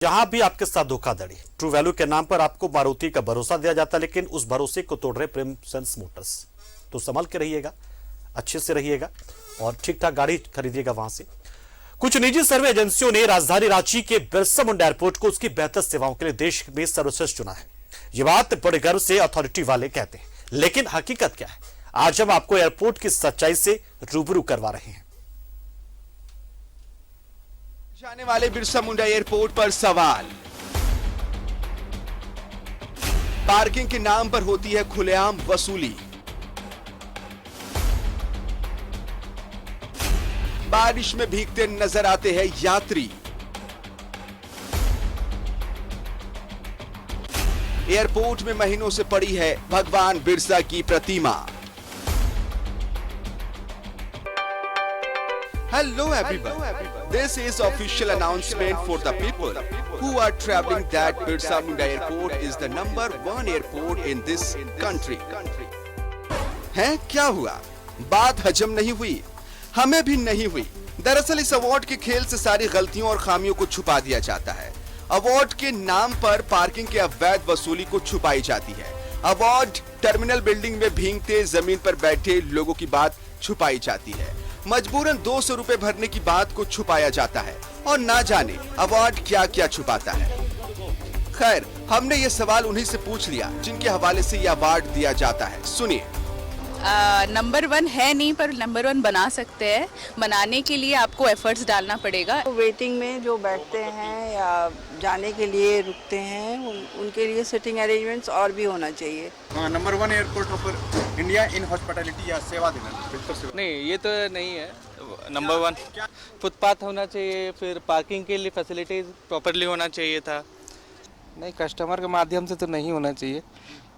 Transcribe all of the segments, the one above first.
जहां भी आपके साथ धोखाधड़ी, ट्रू वैल्यू के नाम पर आपको मारुति का भरोसा दिया जाता है, लेकिन उस भरोसे को तोड़ रहे प्रेमचंद मोटर्स। तो संभल के रहिएगा, अच्छे से रहिएगा और ठीक ठाक गाड़ी खरीदिएगा वहां से। कुछ निजी सर्वे एजेंसियों ने राजधानी रांची के बिरसा मुंडा एयरपोर्ट को उसकी बेहतर सेवाओं के लिए देश में सर्वश्रेष्ठ चुना है। यह बात बड़े गर्व से अथॉरिटी वाले कहते हैं, लेकिन हकीकत क्या है, आज हम आपको एयरपोर्ट की सच्चाई से रूबरू करवा रहे हैं। जाने वाले बिरसा मुंडा एयरपोर्ट पर सवाल। पार्किंग के नाम पर होती है खुलेआम वसूली। बारिश में भीगते नजर आते हैं यात्री। एयरपोर्ट में महीनों से पड़ी है भगवान बिरसा की प्रतिमा। Hello everyone. This is official announcement for the people who are traveling that Birsa Munda Airport is the #1 airport in this country. हैं क्या हुआ? बात हजम नहीं हुई, हमें भी नहीं हुई। दरअसल इस अवार्ड के खेल से सारी गलतियों और खामियों को छुपा दिया जाता है। अवार्ड के नाम पर पार्किंग के अवैध वसूली को छुपाई जाती है। अवार्ड टर्मिनल बिल्डिंग में भीगते जमीन पर बैठे लोगों की बात छुपाई जाती है। मजबूरन 200 रुपए भरने की बात को छुपाया जाता है और ना जाने अवार्ड क्या क्या छुपाता है। खैर, हमने ये सवाल उन्हीं से पूछ लिया जिनके हवाले से ये अवार्ड दिया जाता है। सुनिए। #1 है नहीं, पर #1 बना सकते हैं। बनाने के लिए आपको एफर्ट्स डालना पड़ेगा। वेटिंग में जो बैठते हैं या जाने के लिए रुकते हैं, उनके लिए सिटिंग अरेंजमेंट्स और भी होना चाहिए। #1 एयरपोर्ट पर इंडिया इन हॉस्पिटैलिटी या सेवा देना। नहीं, ये तो नहीं है। #1 फुटपाथ होना चाहिए, फिर पार्किंग के लिए फैसिलिटीज प्रॉपरली होना चाहिए था। नहीं, कस्टमर के माध्यम से तो नहीं होना चाहिए,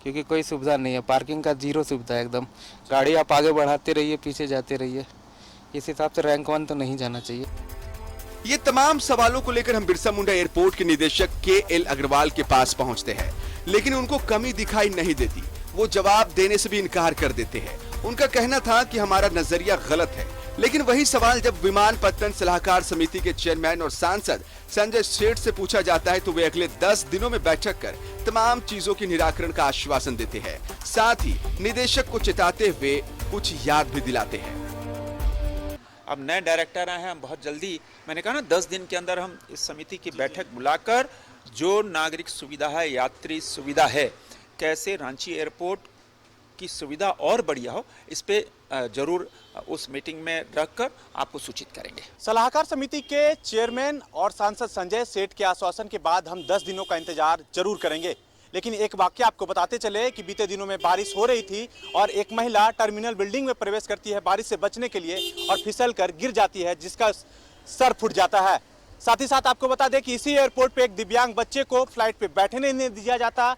क्योंकि कोई सुविधा नहीं है। पार्किंग का जीरो सुविधा है एकदम। गाड़ी आप आगे बढ़ाते रहिए, पीछे जाते रहिए। इस हिसाब से रैंक 1 तो नहीं जाना चाहिए। ये तमाम सवालों को लेकर हम बिरसा मुंडा एयरपोर्ट के निदेशक KL अग्रवाल के पास पहुंचते हैं, लेकिन उनको कमी दिखाई नहीं देती। वो जवाब देने से भी इनकार कर देते हैं। उनका कहना था कि हमारा नजरिया गलत है, लेकिन वही सवाल जब विमानपत्तन सलाहकार समिति के चेयरमैन और सांसद संजय सेठ से पूछा जाता है तो वे अगले 10 दिनों में बैठक कर तमाम चीजों के निराकरण का आश्वासन देते हैं। साथ ही निदेशक को चिताते हुए कुछ याद भी दिलाते हैं। अब नए डायरेक्टर आए हैं, हम बहुत जल्दी, मैंने कहा ना 10 दिन के अंदर हम इस समिति की बैठक बुलाकर जो नागरिक सुविधा है, यात्री सुविधा है, कैसे रांची एयरपोर्ट की सुविधा और बढ़िया हो, इस पे जरूर उस मीटिंग में रखकर आपको सूचित करेंगे। सलाहकार समिति के चेयरमैन और सांसद संजय सेठ के आश्वासन के बाद हम 10 दिनों का इंतजार जरूर करेंगे। लेकिन एक वाक्य आपको बताते चले कि बीते दिनों में बारिश हो रही थी और एक महिला टर्मिनल बिल्डिंग में प्रवेश करती है बारिश से बचने के लिए और फिसल कर गिर जाती है, जिसका सर फूट जाता है। साथ ही साथ आपको बता दें कि इसी एयरपोर्ट पे एक दिव्यांग बच्चे को फ्लाइट पे बैठने नहीं दिया जाता।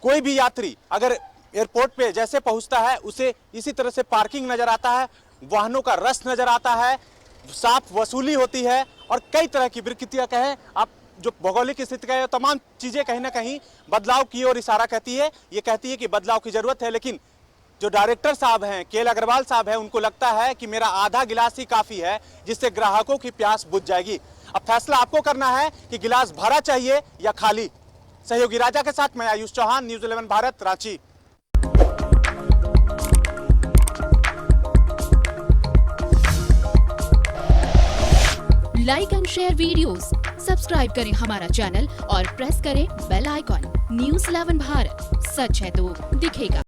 कोई भी यात्री अगर एयरपोर्ट पे जैसे पहुंचता है उसे इसी तरह से पार्किंग नजर आता है, वाहनों का रश नजर आता है, साफ वसूली होती है और कई तरह की विकृतियां कहें आप, जो भौगोलिक स्थिति का तमाम चीजें कहीं ना कहीं बदलाव की ओर इशारा करती है। ये कहती है कि बदलाव की जरूरत है, लेकिन जो डायरेक्टर साहब हैं, KL अग्रवाल साहब हैं, उनको लगता है कि मेरा आधा गिलास ही काफी है जिससे ग्राहकों की प्यास बुझ जाएगी। अब फैसला आपको करना है कि गिलास भरा चाहिए या खाली। सहयोगी राजा के साथ मैं Ayush Chauhan, news 11 Bharat, Ranchi. Like and share videos, subscribe करें हमारा चैनल और प्रेस करें बेल आइकॉन। न्यूज़ 11 भारत, सच है तो दिखेगा।